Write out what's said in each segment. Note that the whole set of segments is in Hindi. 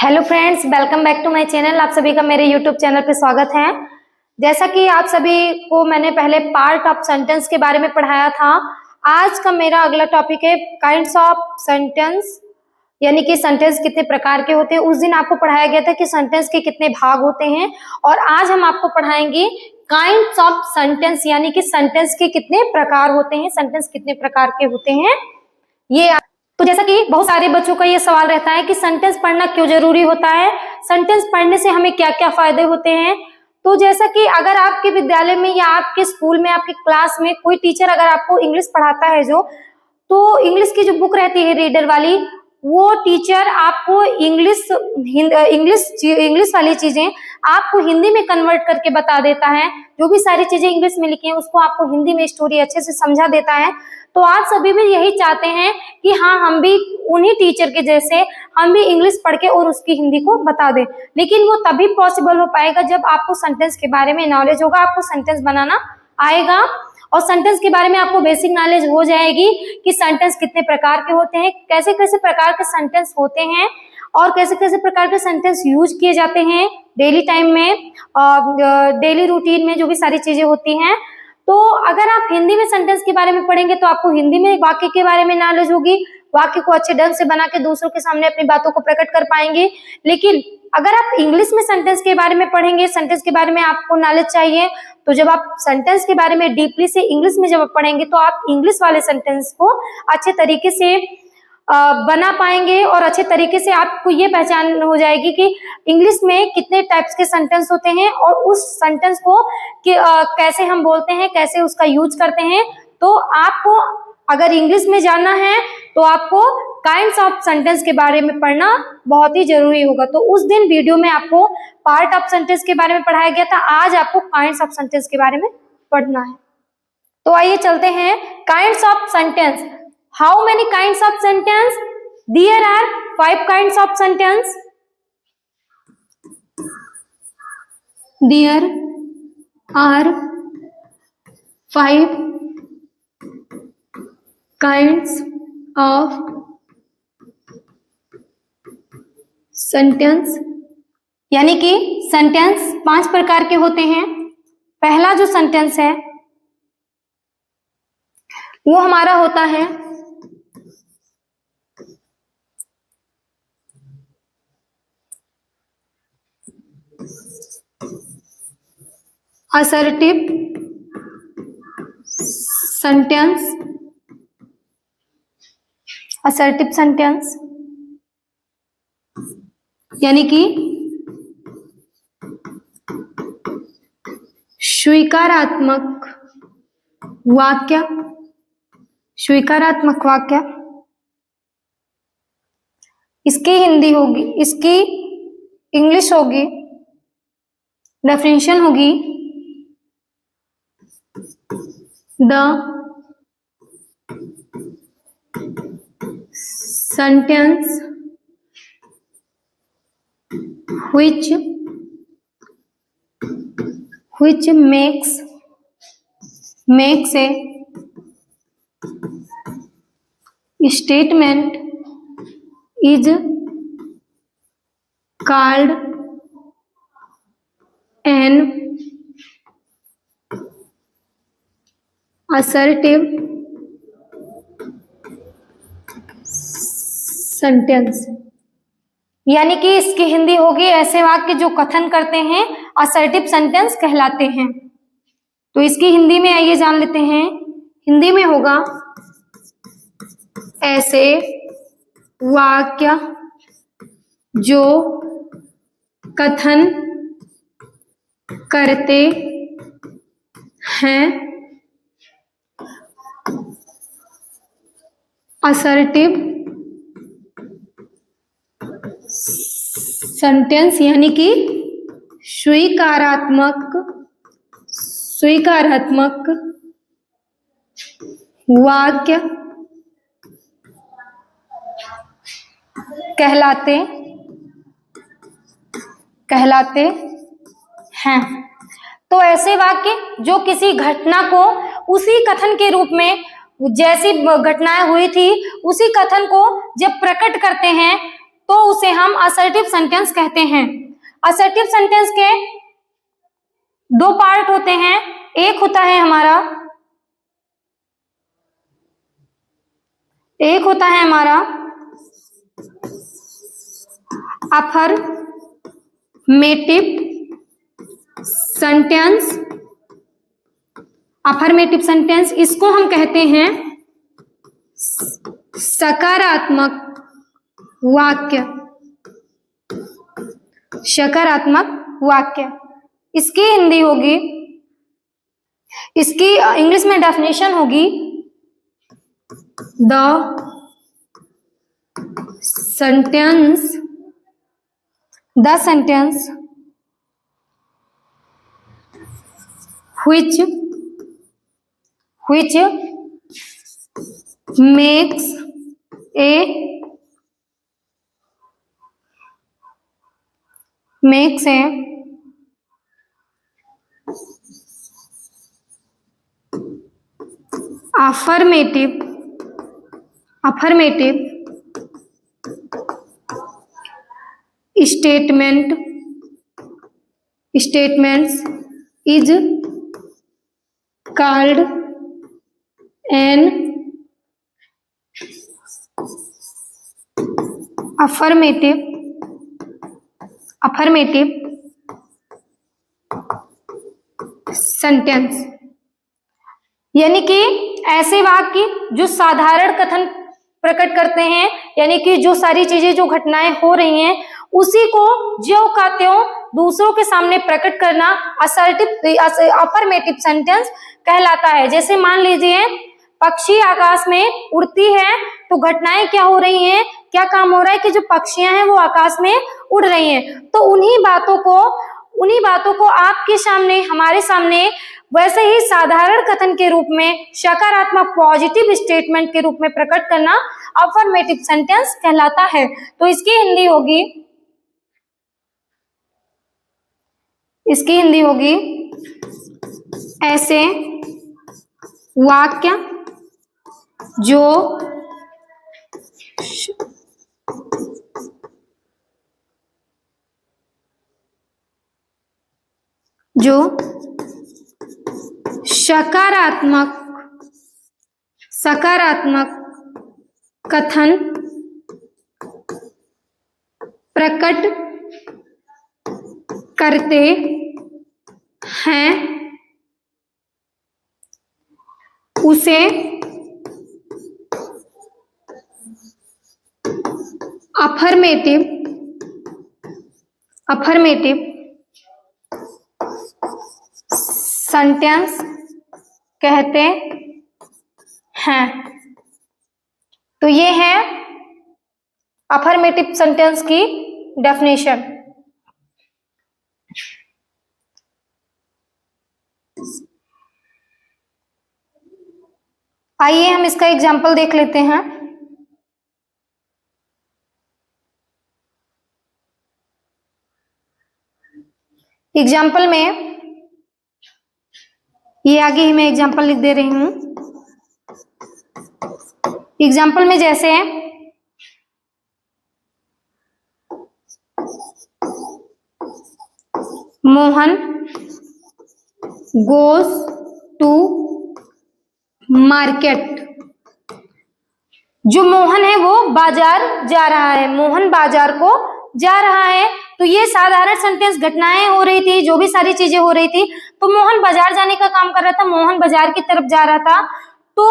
Hello friends, welcome back to my channel. आप सभी का मेरे यूट्यूब चैनल पे स्वागत है। जैसा कि आप सभी को मैंने पहले पार्ट ऑफ सेंटेंस के बारे में पढ़ाया था, आज का मेरा अगला टॉपिक है काइंड्स ऑफ सेंटेंस, यानी कि सेंटेंस कितने प्रकार के होते हैं। उस दिन आपको पढ़ाया गया था कि सेंटेंस के कितने भाग होते हैं, और आज हम आपको पढ़ाएंगे काइंड्स ऑफ सेंटेंस, यानी कि सेंटेंस के कितने प्रकार होते हैं, सेंटेंस कितने प्रकार के होते हैं ये। तो जैसा कि बहुत सारे बच्चों का ये सवाल रहता है कि सेंटेंस पढ़ना क्यों जरूरी होता है, सेंटेंस पढ़ने से हमें क्या क्या फायदे होते हैं। तो जैसा कि अगर आपके विद्यालय में या आपके स्कूल में, आपके क्लास में कोई टीचर अगर आपको इंग्लिश पढ़ाता है तो इंग्लिश की जो बुक रहती है रीडर वाली, वो टीचर आपको इंग्लिश वाली चीजें आपको हिंदी में कन्वर्ट करके बता देता है। जो भी सारी चीजें इंग्लिश में लिखी हैं उसको आपको हिंदी में स्टोरी अच्छे से समझा देता है। तो आप सभी भी यही चाहते हैं कि हाँ, हम भी उन्हीं टीचर के जैसे हम भी इंग्लिश पढ़ के और उसकी हिंदी को बता दें। लेकिन वो तभी पॉसिबल हो पाएगा जब आपको सेंटेंस के बारे में नॉलेज होगा, आपको सेंटेंस बनाना आएगा और सेंटेंस के बारे में आपको बेसिक नॉलेज हो जाएगी कि सेंटेंस कितने प्रकार के होते हैं, कैसे कैसे प्रकार के सेंटेंस होते हैं और कैसे कैसे प्रकार के सेंटेंस यूज किए जाते हैं डेली टाइम में, डेली रूटीन में जो भी सारी चीजें होती हैं। तो अगर आप हिंदी में सेंटेंस के बारे में पढ़ेंगे तो आपको हिंदी में वाक्य के बारे में नॉलेज होगी, वाक्य को अच्छे ढंग से बना के दूसरों के सामने अपनी बातों को प्रकट कर पाएंगे। लेकिन अगर आप इंग्लिश में सेंटेंस के बारे में पढ़ेंगे, सेंटेंस के बारे में आपको नॉलेज चाहिए, तो जब आप सेंटेंस के बारे में डीपली से इंग्लिश में जब आप पढ़ेंगे तो आप इंग्लिश वाले सेंटेंस को अच्छे तरीके से बना पाएंगे और अच्छे तरीके से आपको ये पहचान हो जाएगी कि इंग्लिश में कितने टाइप्स के सेंटेंस होते हैं और उस सेंटेंस को कैसे हम बोलते हैं, कैसे उसका यूज करते हैं। तो आपको अगर इंग्लिश में जानना है तो आपको काइंड्स ऑफ सेंटेंस के बारे में पढ़ना बहुत ही जरूरी होगा। तो उस दिन वीडियो में आपको पार्ट ऑफ सेंटेंस के बारे में पढ़ाया गया था, आज आपको काइंड्स ऑफ सेंटेंस के बारे में पढ़ना है। तो आइए चलते हैं kinds of sentence. How many kinds of sentence? There are 5 kinds of sentence. There are 5 kinds of sentence, यानी कि सेंटेंस 5 प्रकार के होते हैं। पहला जो सेंटेंस है वो हमारा होता है असर्टिव सेंटेंस। असर्टिव सेंटेंस यानी कि स्वीकारात्मक वाक्य। स्वीकारात्मक वाक्य, इसकी हिंदी होगी, इसकी इंग्लिश होगी, डेफिनेशन होगी the sentence which makes a statement is called an assertive sentence. यानी कि इसकी हिंदी होगी ऐसे वाक्य जो कथन करते हैं असर्टिव सेंटेंस कहलाते हैं। तो इसकी हिंदी में आइए जान लेते हैं। हिंदी में होगा ऐसे वाक्य जो कथन करते हैं असर्टिव सेंटेंस, यानी कि स्वीकारात्मक वाक्य कहलाते हैं। तो ऐसे वाक्य जो किसी घटना को उसी कथन के रूप में, जैसी घटनाएं हुई थी उसी कथन को जब प्रकट करते हैं तो उसे हम असर्टिव सेंटेंस कहते हैं। असर्टिव सेंटेंस के दो पार्ट होते हैं। एक होता है हमारा अफर्मेटिव सेंटेंस। अफर्मेटिव सेंटेंस इसको हम कहते हैं सकारात्मक वाक्य। सकारात्मक वाक्य इसकी हिंदी होगी, इसकी इंग्लिश में डेफिनेशन होगी the sentence which makes a affirmative statements is called an affirmative sentence. यानी कि ऐसे वाक्य जो साधारण कथन प्रकट करते हैं, यानी कि जो सारी चीजें जो घटनाएं हो रही हैं उसी को ज्यों का त्यों दूसरों के सामने प्रकट करना अफर्मेटिव सेंटेंस कहलाता है। जैसे मान लीजिए पक्षी आकाश में उड़ती है, तो घटनाएं क्या हो रही हैं, क्या काम हो रहा है कि जो पक्षियां हैं वो आकाश में उड़ रही हैं। तो उन्हीं बातों को आपके सामने, हमारे सामने वैसे ही साधारण कथन के रूप में, सकारात्मक पॉजिटिव स्टेटमेंट के रूप में प्रकट करना अफर्मेटिव सेंटेंस कहलाता है। तो इसकी हिंदी होगी ऐसे वाक्य जो सकारात्मक कथन प्रकट करते हैं उसे अफर्मेटिव सेंटेंस कहते हैं। तो ये है अफर्मेटिव सेंटेंस की डेफिनेशन। आइए हम इसका एग्जाम्पल देख लेते हैं। एग्जाम्पल में ये आगे ही मैं एग्जाम्पल लिख दे रही हूं। एग्जाम्पल में जैसे मोहन गोज टू मार्केट। जो मोहन है वो बाजार जा रहा है, मोहन बाजार को जा रहा है। तो ये साधारण सेंटेंस, घटनाएं हो रही थी, जो भी सारी चीजें हो रही थी, तो मोहन बाजार जाने का काम कर रहा था, मोहन बाजार की तरफ जा रहा था। तो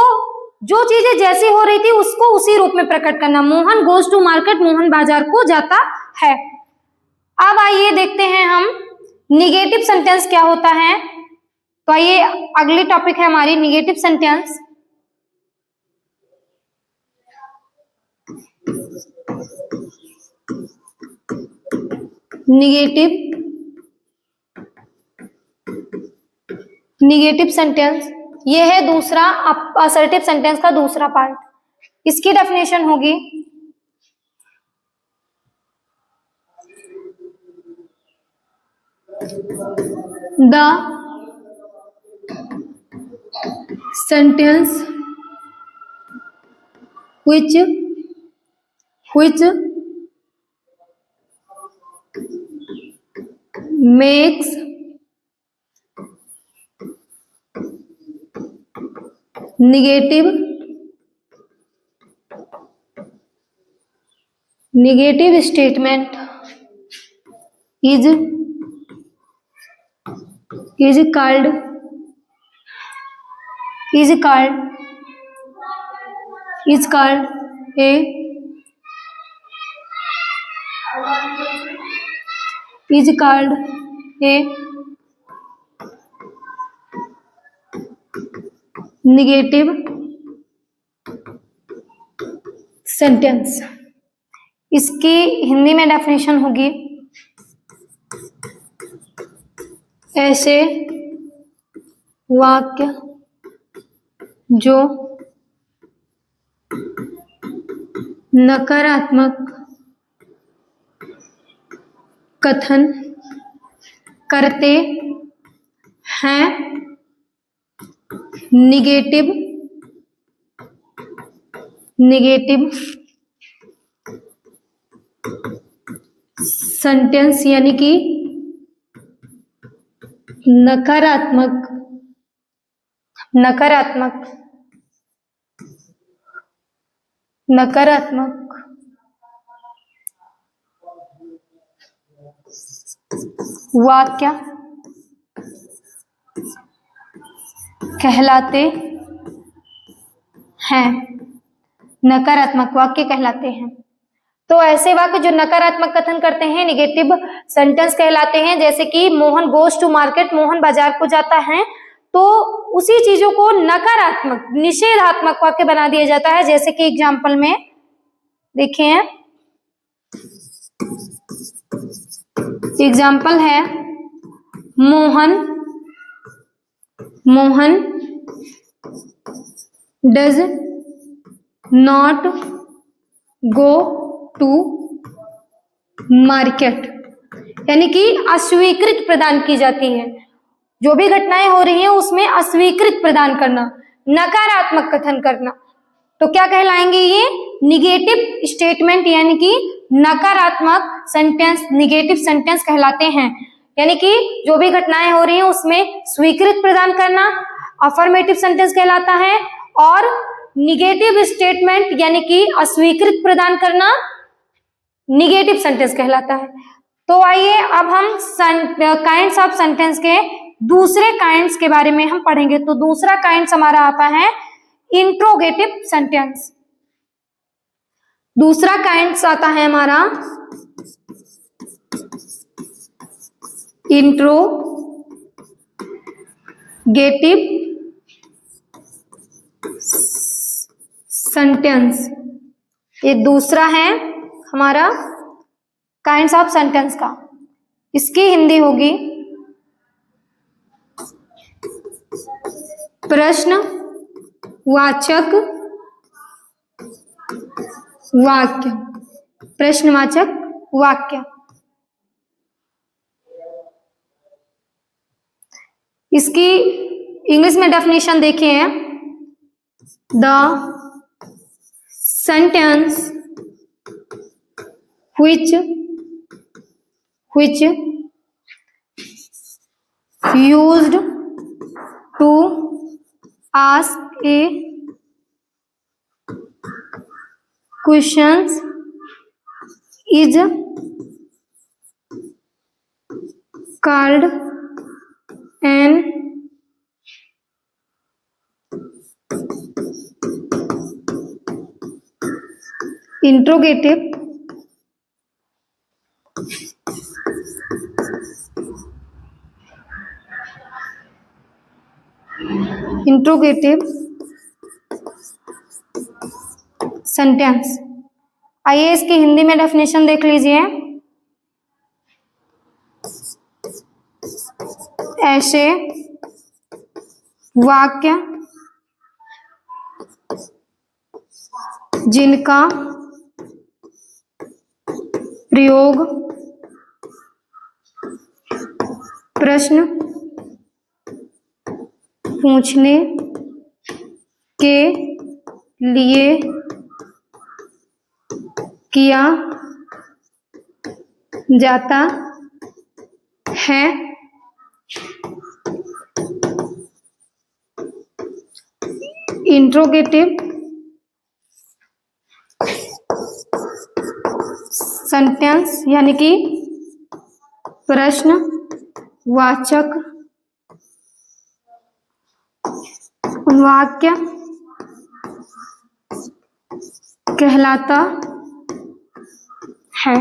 जो चीजें जैसी हो रही थी उसको उसी रूप में प्रकट करना। Mohan goes to market, Mohan बाजार को जाता है। अब आइए देखते हैं हम निगेटिव सेंटेंस क्या होता है। तो आइए अगली टॉपिक है हमारी निगेटिव सेंटेंस। निगेटिव सेंटेंस ये है दूसरा असर्टिव सेंटेंस का दूसरा पार्ट। इसकी डेफिनेशन होगी the sentence which makes negative statement is called a negative sentence. इसकी हिंदी में डेफिनेशन होगी, ऐसे वाक्य जो नकारात्मक कथन करते हैं, निगेटिव सेंटेंस, यानी कि नकारात्मक वाक्य कहलाते हैं, नकारात्मक वाक्य कहलाते हैं। तो ऐसे वाक्य जो नकारात्मक कथन करते हैं नेगेटिव सेंटेंस कहलाते हैं। जैसे कि Mohan goes to market, Mohan बाजार को जाता है, तो उसी चीजों को नकारात्मक निषेधात्मक वाक्य बना दिया जाता है। जैसे कि एग्जाम्पल में देखिए, एग्जाम्पल है Mohan does not go to market, यानी कि अस्वीकृत प्रदान की जाती है। जो भी घटनाएं हो रही हैं उसमें अस्वीकृत प्रदान करना, नकारात्मक कथन करना, तो क्या कहलाएंगे ये? निगेटिव स्टेटमेंट, यानी कि नकारात्मक सेंटेंस, निगेटिव सेंटेंस कहलाते हैं। यानी कि जो भी घटनाएं हो रही हैं उसमें स्वीकृत प्रदान करना अफर्मेटिव सेंटेंस कहलाता है, और निगेटिव स्टेटमेंट यानी कि अस्वीकृत प्रदान करना निगेटिव सेंटेंस कहलाता है। तो आइए अब हम काइंड्स ऑफ सेंटेंस के दूसरे काइंड्स के बारे में हम पढ़ेंगे। तो दूसरा काइंड्स हमारा आता है इंट्रोगेटिव सेंटेंस। दूसरा काइंड्स आता है हमारा इंट्रोगेटिव सेंटेंस। ये दूसरा है हमारा काइंड्स ऑफ सेंटेंस का। इसकी हिंदी होगी प्रश्नवाचक वाक्य। प्रश्नवाचक वाक्य। इसकी इंग्लिश में डेफिनेशन देखिए, the sentence which used to ask a questions is called an interrogative sentence. आइए इसकी हिंदी में डेफिनेशन देख लीजिए। ऐसे वाक्य जिनका प्रयोग प्रश्न पूछने के लिए किया जाता है। इंट्रोगेटिव सेंटेंस यानी कि प्रश्नवाचक वाक्य कहलाता है।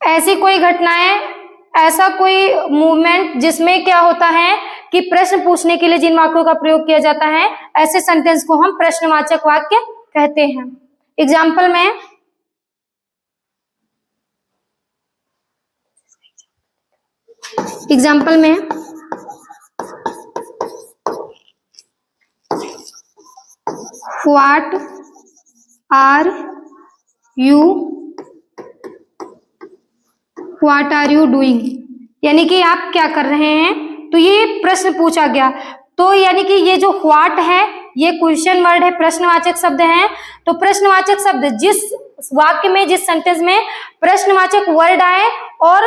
ऐसी कोई घटनाएं, ऐसा कोई मूवमेंट जिसमें क्या होता है कि प्रश्न पूछने के लिए जिन वाक्यों का प्रयोग किया जाता है, ऐसे सेंटेंस को हम प्रश्नवाचक वाक्य कहते हैं। एग्जाम्पल में व्हाट आर यू डूइंग, यानी कि आप क्या कर रहे हैं। तो ये प्रश्न पूछा गया, तो यानी कि ये जो व्हाट है ये क्वेश्चन वर्ड है, प्रश्नवाचक शब्द है। तो प्रश्नवाचक शब्द जिस वाक्य में, जिस सेंटेंस में प्रश्नवाचक वर्ड आए और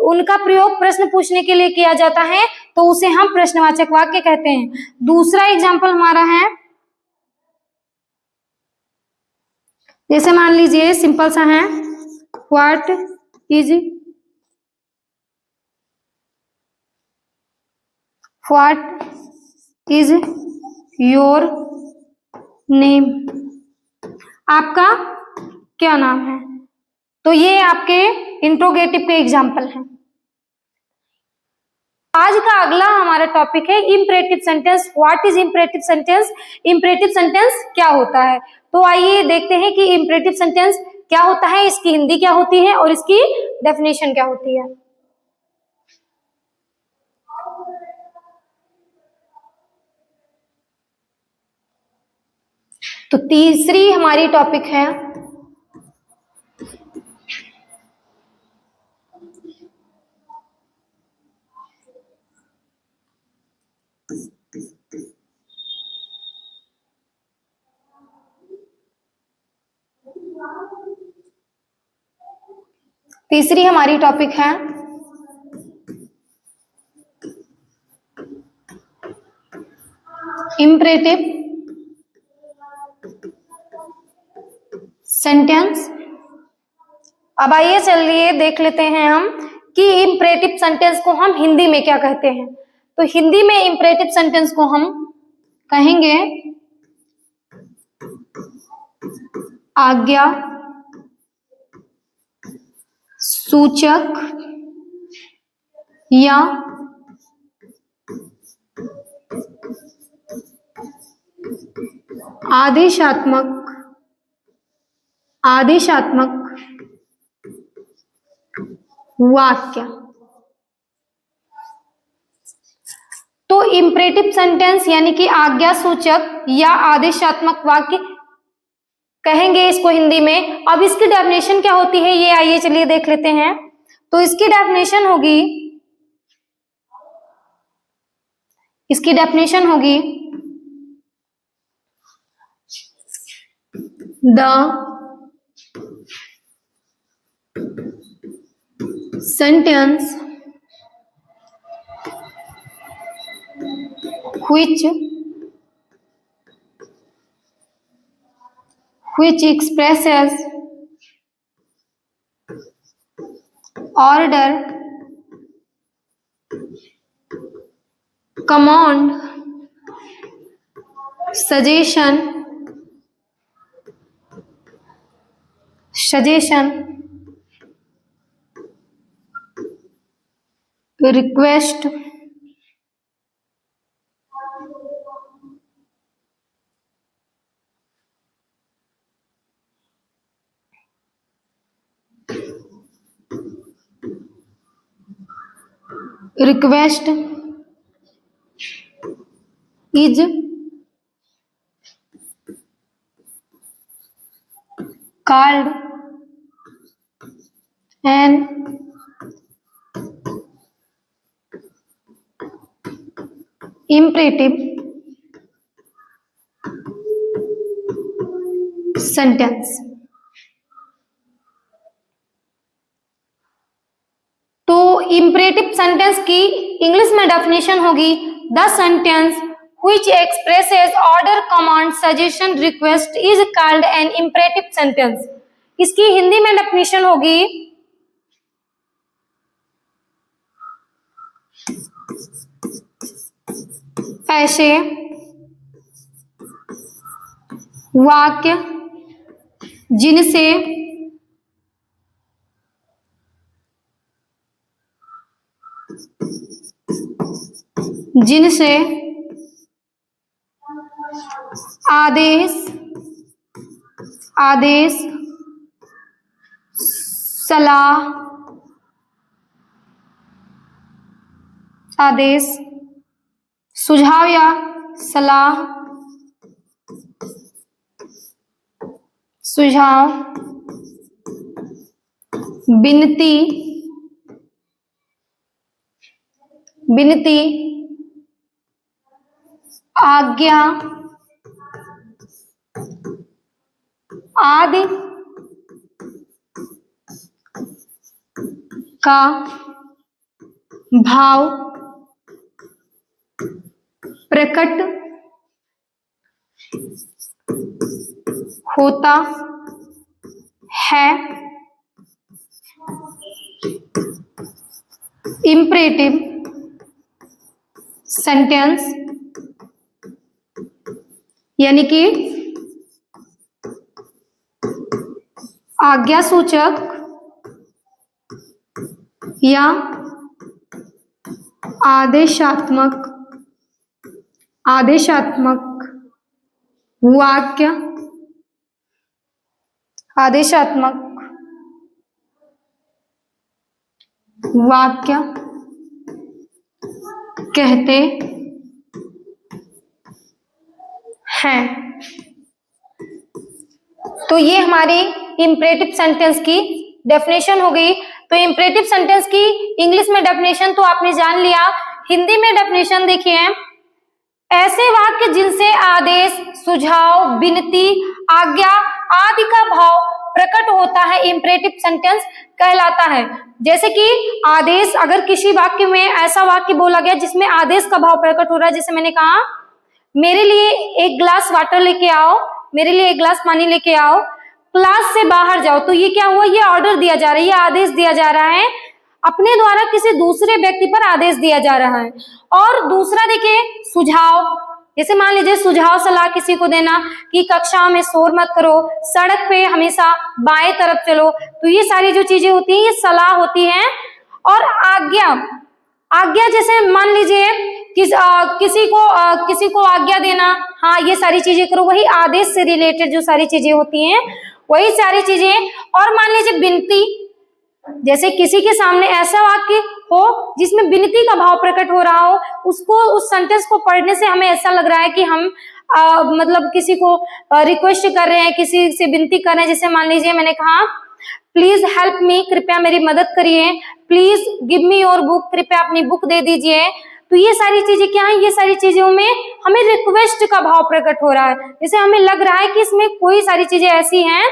उनका प्रयोग प्रश्न पूछने के लिए किया जाता है, तो उसे हम प्रश्नवाचक वाक्य कहते हैं। दूसरा एग्जाम्पल हमारा है, जैसे मान लीजिए सिंपल सा है, व्हाट इज योर नेम, आपका क्या नाम है। तो ये आपके इंट्रोगेटिव के एग्जाम्पल हैं। आज का अगला हमारा टॉपिक है imperative sentence. What is imperative sentence, imperative sentence क्या होता है। तो आइए देखते हैं कि इंपरेटिव सेंटेंस क्या होता है, इसकी हिंदी क्या होती है और इसकी डेफिनेशन क्या होती है। तो तीसरी हमारी टॉपिक है इंपरेटिव सेंटेंस। अब आइए चलिए देख लेते हैं हम कि इंपरेटिव सेंटेंस को हम हिंदी में क्या कहते हैं। तो हिंदी में इंपरेटिव सेंटेंस को हम कहेंगे आज्ञा सूचक या आदेशात्मक वाक्य। तो इंपरेटिव सेंटेंस यानी कि आज्ञा सूचक या आदेशात्मक वाक्य कहेंगे इसको हिंदी में। अब इसकी डेफिनेशन क्या होती है ये आइए चलिए देख लेते हैं। तो इसकी डेफिनेशन होगी the sentence which expresses order, command, suggestion, request, request is called an imperative sentence. Imperative sentence की इंग्लिश में डेफिनेशन होगी the sentence which expresses order, command, suggestion, request is called an imperative sentence. इसकी हिंदी में डेफिनेशन होगी ऐसे वाक्य जिनसे आदेश सलाह सुझाव या सलाह विनती आज्ञा आदि का भाव प्रकट होता है। इम्परेटिव सेंटेंस यानी कि आज्ञासूचक या आदेशात्मक वाक्य कहते हैं। तो ये हमारी इम्परेटिव सेंटेंस की डेफिनेशन हो गई। तो इम्परेटिव सेंटेंस की इंग्लिश में डेफिनेशन तो आपने जान लिया। हिंदी में डेफिनेशन देखिए, ऐसे वाक्य जिनसे आदेश, सुझाव, विनती, आज्ञा आदि का भाव प्रकट होता है इम्परेटिव सेंटेंस कहलाता है। जैसे कि आदेश, अगर किसी वाक्य में ऐसा वाक्य बोला गया जिसमें आदेश का भाव प्रकट हो रहा है, जैसे मैंने कहा मेरे लिए एक गिलास वाटर लेके आओ, मेरे लिए एक गिलास पानी लेके आओ, क्लास से बाहर जाओ, तो ये क्या हुआ, ये ऑर्डर दिया जा रहा है, ये आदेश दिया जा रहा है, अपने द्वारा किसी दूसरे व्यक्ति पर आदेश दिया जा रहा है। और दूसरा देखिए सुझाव, जैसे मान लीजिए सुझाव सलाह किसी को देना कि कक्षा में शोर मत करो, सड़क पे हमेशा बाएं तरफ चलो, तो ये सारी जो चीजें होती हैं ये सलाह होती हैं। और आज्ञा जैसे मान लीजिए किसी को आज्ञा देना, हाँ ये सारी चीजें करो, वही आदेश से रिलेटेड जो सारी चीजें होती हैं वही सारी चीजें। और मान लीजिए विनती, जैसे किसी के सामने ऐसा वाक्य हो जिसमें विनती का भाव प्रकट हो रहा हो, उसको उस सेंटेंस को पढ़ने से हमें ऐसा लग रहा है कि हम मतलब किसी को रिक्वेस्ट कर रहे हैं, किसी से विनती कर रहे हैं। जैसे मान लीजिए मैंने कहा प्लीज हेल्प मी, कृपया मेरी मदद करिए, please give me your book, कृपया अपनी बुक दे दीजिए। तो ये सारी चीजें क्या है, ये सारी चीजों में हमें रिक्वेस्ट का भाव प्रकट हो रहा है। जैसे हमें लग रहा है कि इसमें कोई सारी चीजें ऐसी हैं,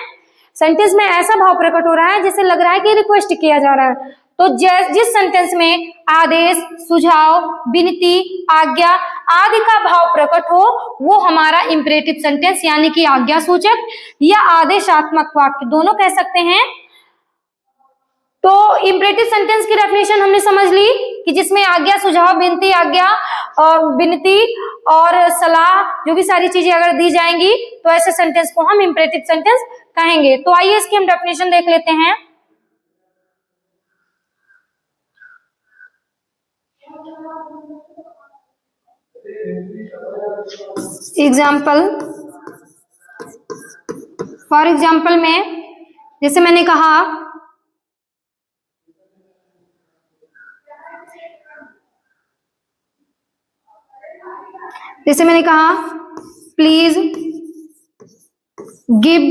सेंटेंस में ऐसा भाव प्रकट हो रहा है जैसे लग रहा है कि रिक्वेस्ट किया जा रहा है। तो जिस सेंटेंस में आदेश, सुझाव, विनती, आज्ञा आदि का भाव प्रकट हो वो हमारा इम्परेटिव सेंटेंस यानी कि आज्ञा सूचक या आदेशात्मक वाक्य दोनों कह सकते हैं। तो इम्परेटिव सेंटेंस की डेफिनेशन हमने समझ ली कि जिसमें आज्ञा, सुझाव, विनती, आज्ञा और विनती और सलाह जो भी सारी चीजें अगर दी जाएंगी तो ऐसे सेंटेंस को हम इम्परेटिव सेंटेंस कहेंगे। तो आइए इसकी हम डेफिनेशन देख लेते हैं। एग्जाम्पल, फॉर एग्जाम्पल में जैसे मैंने कहा please give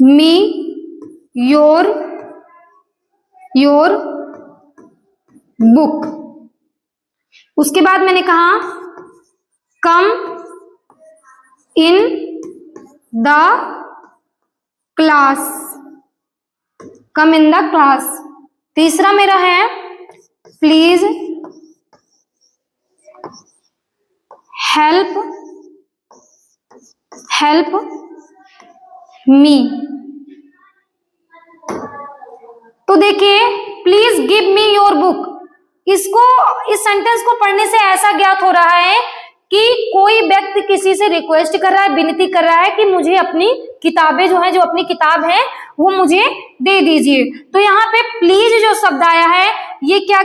me your book. उसके बाद मैंने कहा कम इन द क्लास, तीसरा मेरा है प्लीज हेल्प मी। तो देखिए, please give me your book, इस सेंटेंस को पढ़ने से ऐसा ज्ञात हो रहा है कि कोई व्यक्ति किसी से रिक्वेस्ट कर रहा है, विनती कर रहा है कि मुझे अपनी किताबें जो अपनी किताब है वो मुझे दे दीजिए। तो यहाँ पे प्लीज जो शब्द आया है ये क्या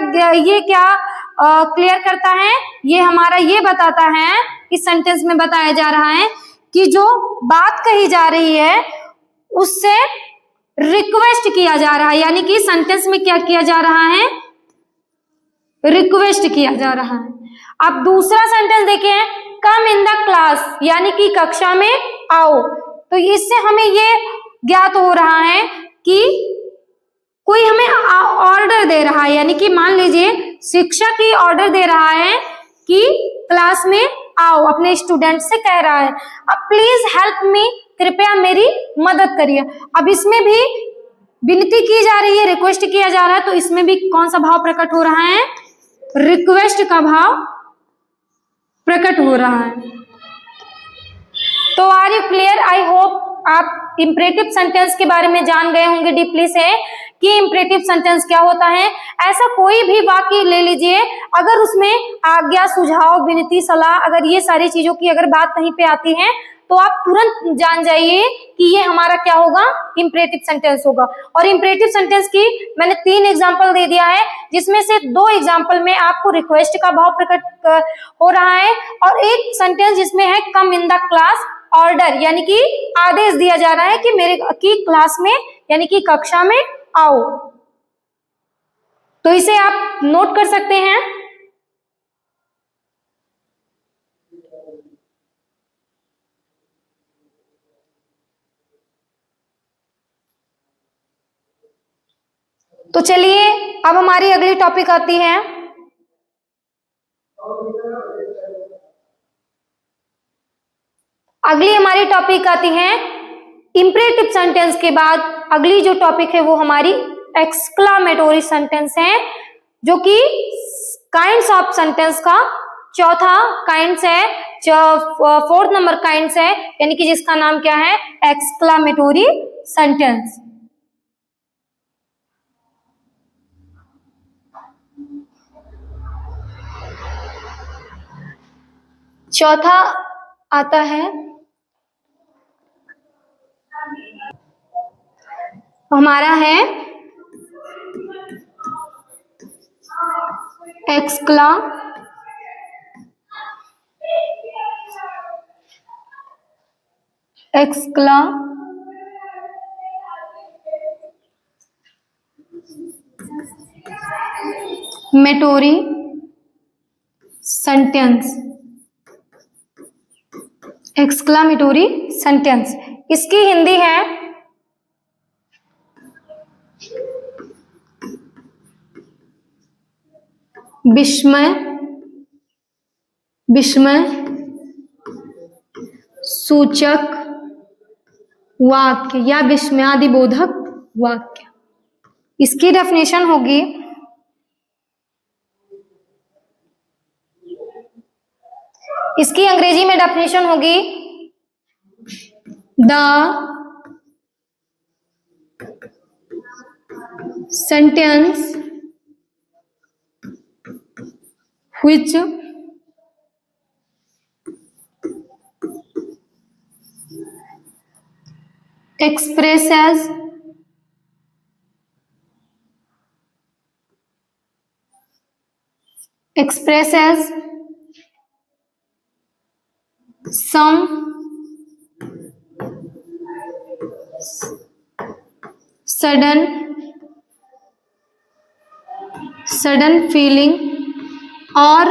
क्लियर करता है, ये हमारा ये बताता है, इस सेंटेंस में बताया जा रहा है कि जो बात कही जा रही है उससे रिक्वेस्ट किया जा रहा है, यानी कि सेंटेंस में क्या किया जा रहा है, रिक्वेस्ट किया जा रहा है। अब दूसरा सेंटेंस देखें, कम इन द क्लास, यानी कि कक्षा में आओ। तो इससे हमें ये ज्ञात हो रहा है कि कोई हमें ऑर्डर दे रहा है, यानी कि मान लीजिए शिक्षक ही ऑर्डर दे रहा है कि क्लास में आओ, अपने स्टूडेंट से कह रहा है अब प्लीज हेल्प मी, कृपया मेरी मदद करिए। अब इसमें भी विनती की जा रही है, रिक्वेस्ट किया जा रहा है, तो इसमें भी कौन सा भाव प्रकट हो रहा है, रिक्वेस्ट का भाव प्रकट हो रहा है। तो are you clear? I hope आप इंपरेटिव सेंटेंस के बारे में जान गए होंगे डीपली से कि इंपरेटिव सेंटेंस क्या होता है। ऐसा कोई भी वाक्य ले लीजिए, अगर उसमें आज्ञा, सुझाव, विनती, सलाह, अगर ये सारी चीजों की अगर बात कहीं पे आती है तो आप तुरंत जान जाइए कि ये हमारा क्या होगा, इंपरेटिव सेंटेंस होगा। और इंपरेटिव सेंटेंस की मैंने 3 एग्जांपल दे दिया है, जिसमें से 2 एग्जांपल में आपको रिक्वेस्ट का भाव प्रकट हो रहा है और एक सेंटेंस जिसमें है कम इन द क्लास, ऑर्डर, यानी कि आदेश दिया जा रहा है कि मेरे की क्लास में, यानी कि कक्षा में आओ। तो इसे आप नोट कर सकते हैं। तो चलिए अब हमारी अगली टॉपिक आती है, इंपरेटिव सेंटेंस के बाद अगली जो टॉपिक है वो हमारी एक्सक्लामेटोरी सेंटेंस है, जो कि काइंड्स ऑफ सेंटेंस का चौथा काइंड्स है, 4th नंबर काइंड्स है, यानी कि जिसका नाम क्या है, एक्सक्लामेटोरी सेंटेंस। चौथा आता है हमारा है एक्सक्लामेटोरी सेंटेंस। एक्सक्लामेटोरी सेंटेंस इसकी हिंदी है विस्मय सूचक वाक्य या विस्मयादिबोधक वाक्य। इसकी डेफिनेशन होगी, इसकी अंग्रेजी में डेफिनेशन होगी, the sentence which expresses some sudden feeling or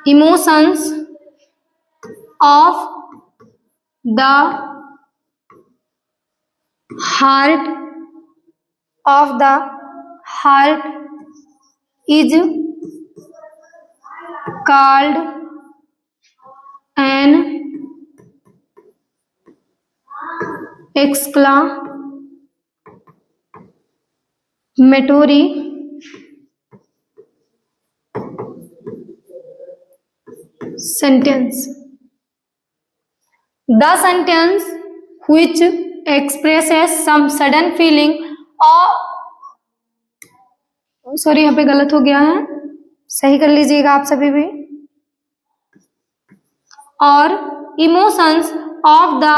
emotions of the heart is called an exclamation मेटोरी sentence, the sentence which expresses some sudden feeling or sorry यहाँ पे गलत हो गया है, सही कर लीजिएगा आप सभी भी, और emotions of the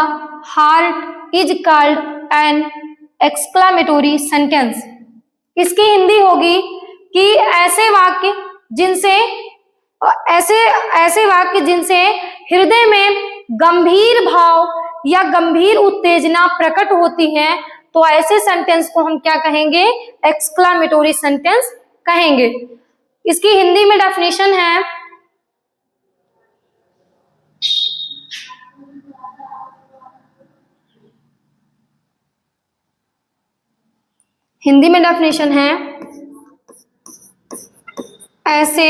heart is called an exclamatory sentence। इसकी हिंदी होगी कि ऐसे वाक्य जिनसे हृदय में गंभीर भाव या गंभीर उत्तेजना प्रकट होती है, तो ऐसे सेंटेंस को हम क्या कहेंगे? एक्सक्लामेटोरी सेंटेंस कहेंगे। इसकी हिंदी में डेफिनेशन है, ऐसे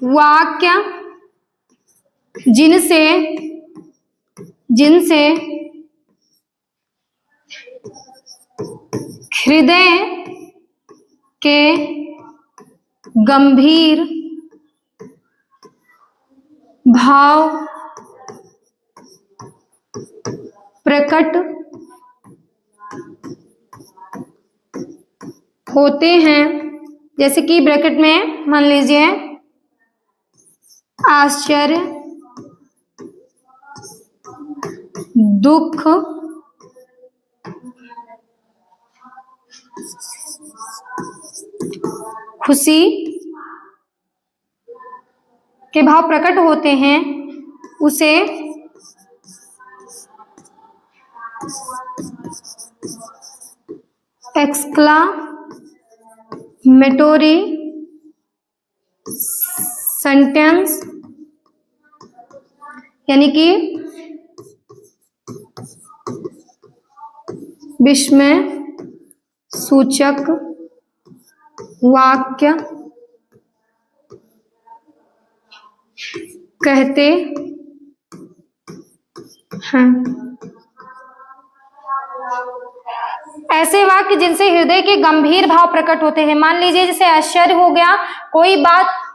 वाक्य जिनसे हृदय के गंभीर भाव प्रकट होते हैं, जैसे कि ब्रैकेट में मान लीजिए आश्चर्य, दुख, खुशी के भाव प्रकट होते हैं, उसे एक्सक्लामेटोरी सेंटेंस यानी कि विस्मय सूचक वाक्य कहते हैं। ऐसे वाक्य जिनसे हृदय के गंभीर भाव प्रकट होते हैं, मान लीजिए जैसे आश्चर्य हो गया, कोई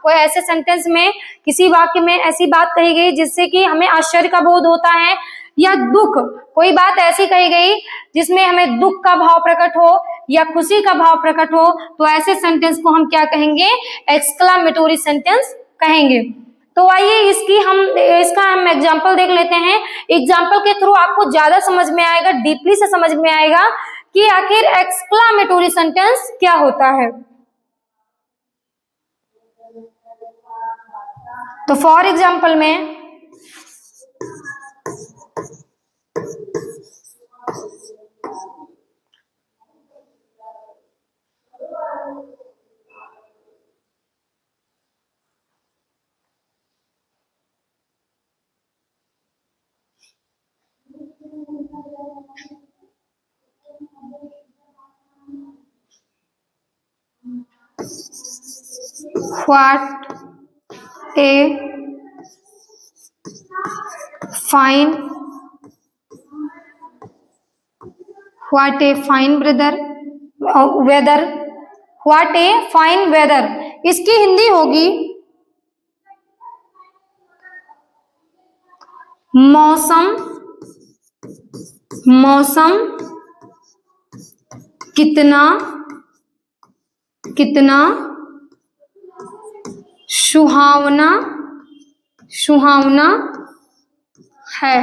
ऐसे सेंटेंस में किसी वाक्य में ऐसी बात कही गई जिससे कि हमें आश्चर्य का बोध होता है, या दुख, कोई बात ऐसी कही गई जिसमें हमें दुख का भाव प्रकट हो या खुशी का भाव प्रकट हो, तो ऐसे सेंटेंस को हम क्या कहेंगे? एक्सक्लामेटोरी सेंटेंस कहेंगे। तो आइए इसका हम एग्जाम्पल देख लेते हैं। एग्जाम्पल के थ्रू आपको ज्यादा समझ में आएगा, डीपली से समझ में आएगा कि आखिर एक्सक्लामेटोरी सेंटेंस क्या होता है। तो फॉर एग्जाम्पल में What a fine weather। इसकी हिंदी होगी मौसम कितना सुहावना है।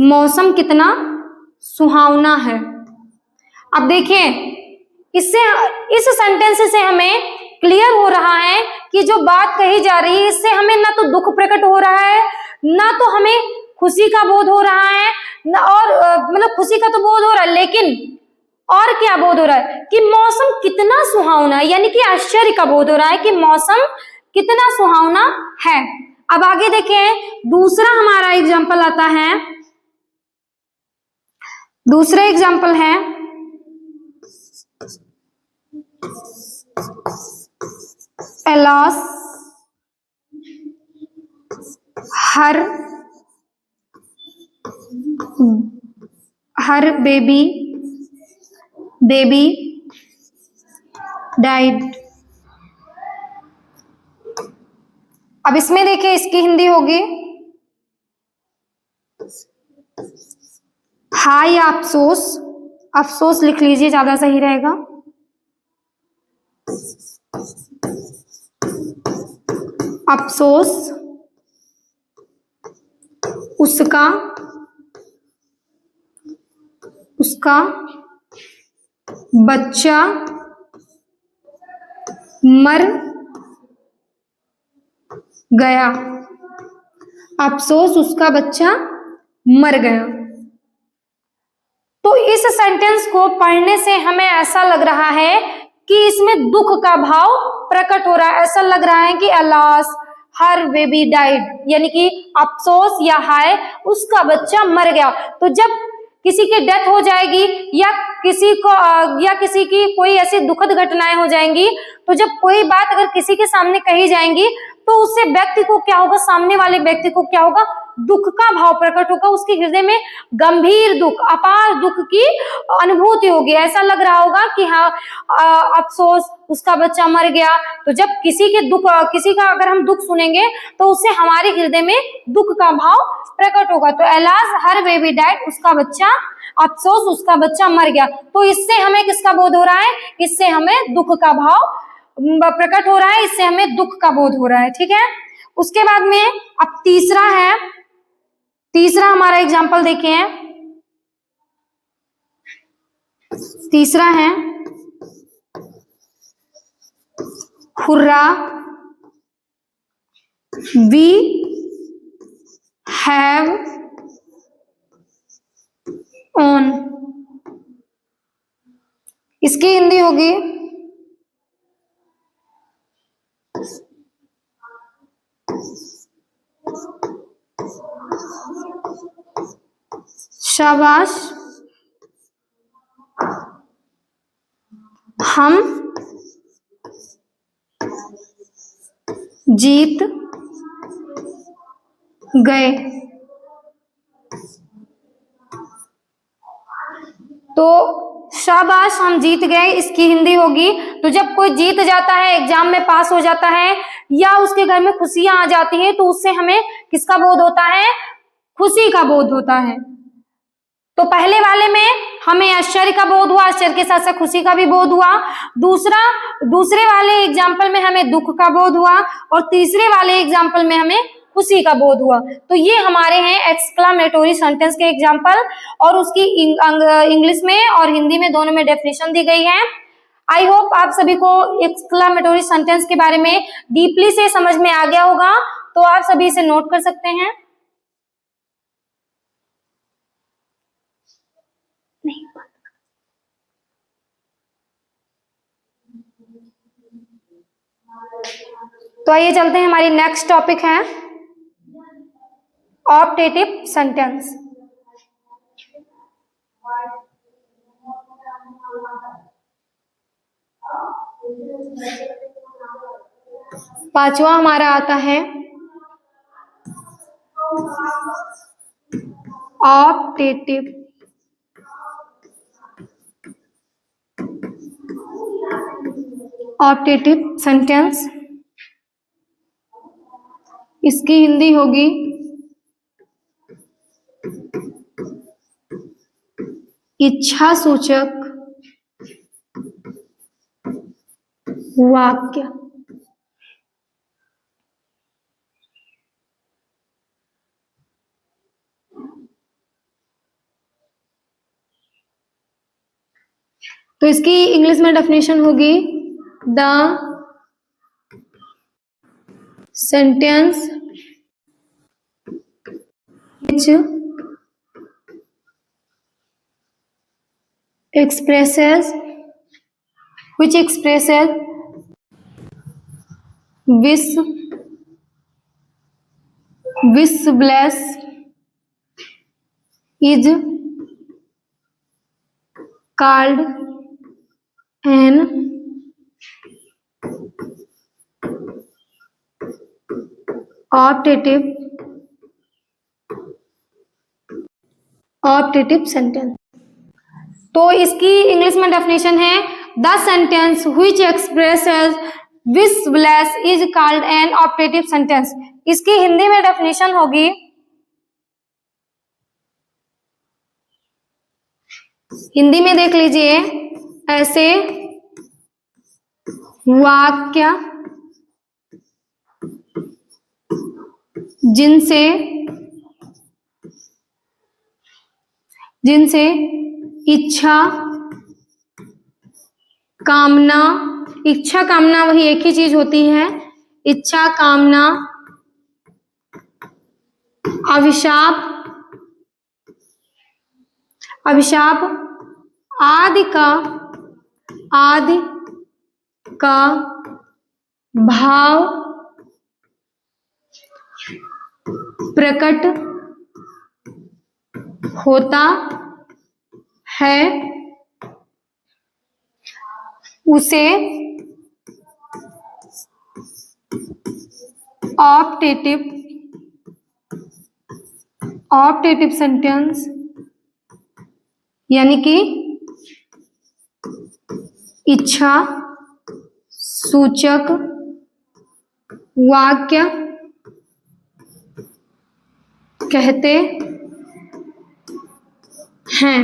मौसम कितना सुहावना है। अब देखिए, इस सेंटेंस से हमें क्लियर हो रहा है कि जो बात कही जा रही है, इससे हमें ना तो दुख प्रकट हो रहा है, ना तो हमें खुशी का बोध हो रहा है, और मतलब खुशी का तो बोध हो रहा है, लेकिन और क्या बोध हो रहा है कि मौसम कितना सुहावना है, यानी कि आश्चर्य का बोध हो रहा है कि मौसम कितना सुहावना है। अब आगे देखें, दूसरा हमारा एग्जाम्पल आता है। दूसरा एग्जाम्पल है एलास हर बेबी डाइड। अब इसमें देखिए इसकी हिंदी होगी हाय अफसोस, अफसोस लिख लीजिए ज्यादा सही रहेगा। अफसोस उसका, उसका बच्चा मर गया। अफसोस उसका बच्चा मर गया। तो इस सेंटेंस को पढ़ने से हमें ऐसा लग रहा है कि इसमें दुख का भाव प्रकट हो रहा है। ऐसा लग रहा है कि अलास हर बेबी डाइड, यानी कि अफसोस या हाय उसका बच्चा मर गया। तो जब किसी की डेथ हो जाएगी या किसी को या किसी की कोई ऐसी दुखद घटनाएं हो जाएंगी, तो जब कोई बात अगर किसी के सामने कही जाएंगी तो उससे व्यक्ति को क्या होगा, सामने वाले व्यक्ति को क्या होगा, दुख का भाव प्रकट होगा। उसके हृदय में गंभीर दुख, अपार दुख की अनुभूति होगी। ऐसा लग रहा होगा कि हाँ अफसोस उसका बच्चा मर गया। तो जब किसी के दुख, किसी का अगर हम दुख सुनेंगे तो उससे हमारे हृदय में दुख का भाव प्रकट होगा। तो एलास हर बेबी डाइड, उसका बच्चा, अफसोस उसका बच्चा मर गया। तो इससे हमें किसका बोध हो रहा है, इससे हमें दुख का भाव प्रकट हो रहा है, इससे हमें दुख का बोध हो रहा है। ठीक है, उसके बाद में अब तीसरा है, तीसरा हमारा एग्जाम्पल देखिए, तीसरा है हुर्रा वी हैव ऑन। इसकी हिंदी होगी शाबाश हम जीत गए। तो शाबाश हम जीत गए, इसकी हिंदी होगी, तो जब कोई जीत जाता है, एग्जाम में पास हो जाता है या उसके घर में खुशियां आ जाती हैं, तो उससे हमें किसका बोध होता है, खुशी का बोध होता है। तो पहले वाले में हमें आश्चर्य का बोध हुआ, आश्चर्य के साथ साथ खुशी का भी बोध हुआ। दूसरे वाले एग्जाम्पल में हमें दुख का बोध हुआ और तीसरे वाले एग्जाम्पल में हमें खुशी का बोध हुआ। तो ये हमारे हैं एक्सक्लामेटोरी सेंटेंस के एग्जाम्पल, और उसकी इंग्लिश में और हिंदी में दोनों में डेफिनेशन दी गई है। आई होप आप सभी को एक्सक्लामेटोरी सेंटेंस के बारे में डीपली से समझ में आ गया होगा, तो आप सभी इसे नोट कर सकते हैं। तो आइए चलते हैं, हमारी नेक्स्ट टॉपिक है ऑप्टेटिव सेंटेंस। पांचवा हमारा आता है ऑप्टेटिव सेंटेंस। इसकी हिंदी होगी इच्छा सूचक वाक्य। तो इसकी इंग्लिश में डेफिनेशन होगी the sentence which expresses bless is called an optative sentence. तो इसकी इंग्लिश में डेफिनेशन है द सेंटेंस व्हिच एक्सप्रेसेस विशलेस is called an optative sentence. इसकी हिंदी में डेफिनेशन होगी, हिंदी में देख लीजिए, ऐसे वाक्य जिनसे इच्छा कामना वही एक ही चीज होती है, इच्छा कामना अभिशाप आदि का भाव प्रकट होता है, उसे ऑप्टेटिव सेंटेंस यानी कि इच्छा सूचक वाक्य कहते हैं।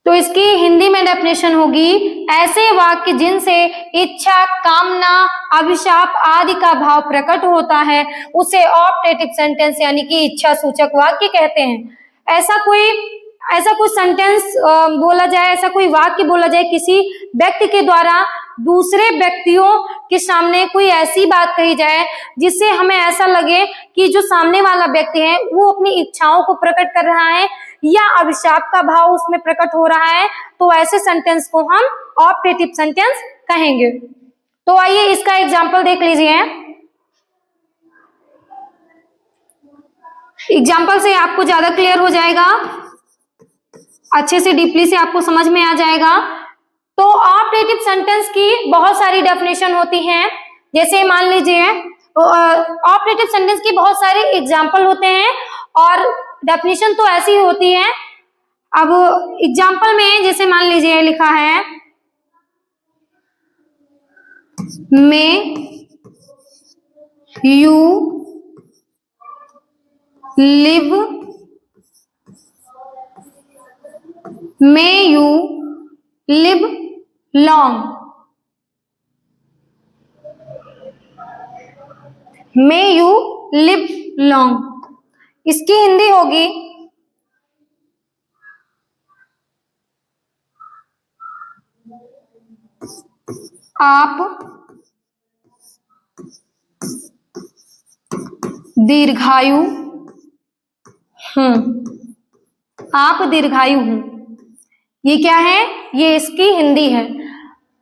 तो इसकी हिंदी में डेफिनेशन होगी, ऐसे वाक्य जिनसे इच्छा कामना अभिशाप आदि का भाव प्रकट होता है उसे ऑप्टेटिव सेंटेंस यानी कि इच्छा सूचक वाक्य कहते हैं। ऐसा कोई सेंटेंस बोला जाए, ऐसा कोई वाक्य बोला जाए किसी व्यक्ति के द्वारा दूसरे व्यक्तियों के सामने, कोई ऐसी बात कही जाए जिससे हमें ऐसा लगे कि जो सामने वाला व्यक्ति है वो अपनी इच्छाओं को प्रकट कर रहा है या अभिशाप का भाव उसमें प्रकट हो रहा है, तो ऐसे सेंटेंस को हम ऑप्टेटिव सेंटेंस कहेंगे। तो आइए इसका एग्जाम्पल देख लीजिए। एग्जाम्पल से आपको ज्यादा क्लियर हो जाएगा, अच्छे से डीपली से आपको समझ में आ जाएगा। तो ऑप्टेटिव सेंटेंस की बहुत सारी डेफिनेशन होती हैं, जैसे मान लीजिए ऑप्टेटिव सेंटेंस की बहुत सारे एग्जाम्पल होते हैं और डेफिनेशन तो ऐसी होती है। अब एग्जाम्पल में जैसे मान लीजिए लिखा है, may you live long, may you live long. इसकी हिंदी होगी, आप दीर्घायु हूं, आप दीर्घायु हूं। ये क्या है? ये इसकी हिंदी है।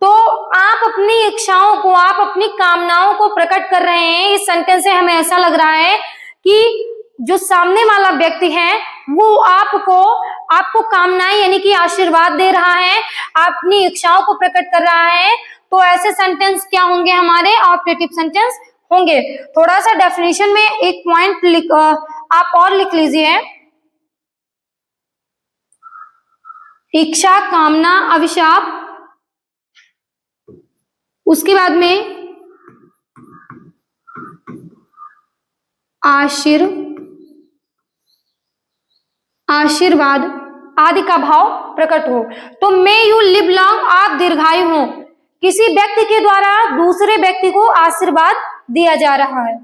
तो आप अपनी इच्छाओं को, आप अपनी कामनाओं को प्रकट कर रहे हैं। इस सेंटेंस से हमें ऐसा लग रहा है कि जो सामने वाला व्यक्ति है वो आपको कामनाएं यानी कि आशीर्वाद दे रहा है, अपनी इच्छाओं को प्रकट कर रहा है। तो ऐसे सेंटेंस क्या होंगे? हमारे ऑप्टेटिव सेंटेंस होंगे। थोड़ा सा डेफिनेशन में एक पॉइंट आप और लिख लीजिए, इच्छा कामना अभिशाप, उसके बाद में आशीर्वाद आदि का भाव प्रकट हो। तो मे यू लिव लॉन्ग, आप दीर्घायु हो, किसी व्यक्ति के द्वारा दूसरे व्यक्ति को आशीर्वाद दिया जा रहा है।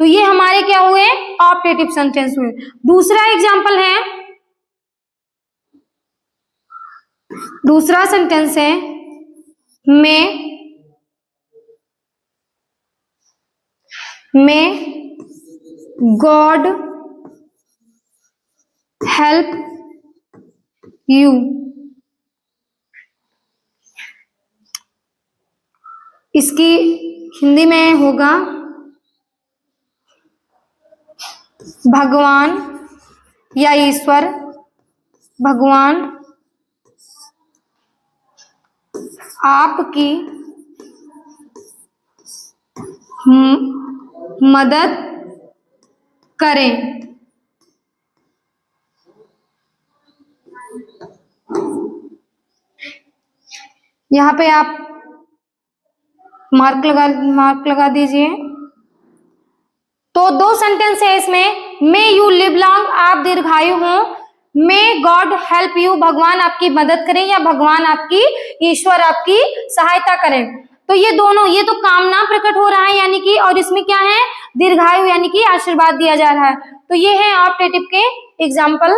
तो ये हमारे क्या हुए? ऑप्टेटिव सेंटेंस हुए। दूसरा एग्जांपल है, दूसरा सेंटेंस है, मे गॉड हेल्प यू। इसकी हिंदी में होगा, भगवान या ईश्वर, भगवान आपकी मदद करें। यहाँ पे आप मार्क लगा दीजिए। तो 2 सेंटेंस है इसमें, मे यू लिव लॉन्ग, आप दीर्घायु हो, मे गॉड हेल्प यू, भगवान आपकी मदद करें या भगवान आपकी, ईश्वर आपकी सहायता करें। तो ये दोनों, ये तो कामना प्रकट हो रहा है यानी कि, और इसमें क्या है, दीर्घायु यानी कि आशीर्वाद दिया जा रहा है। तो ये है ऑप्टेटिव के एग्जाम्पल।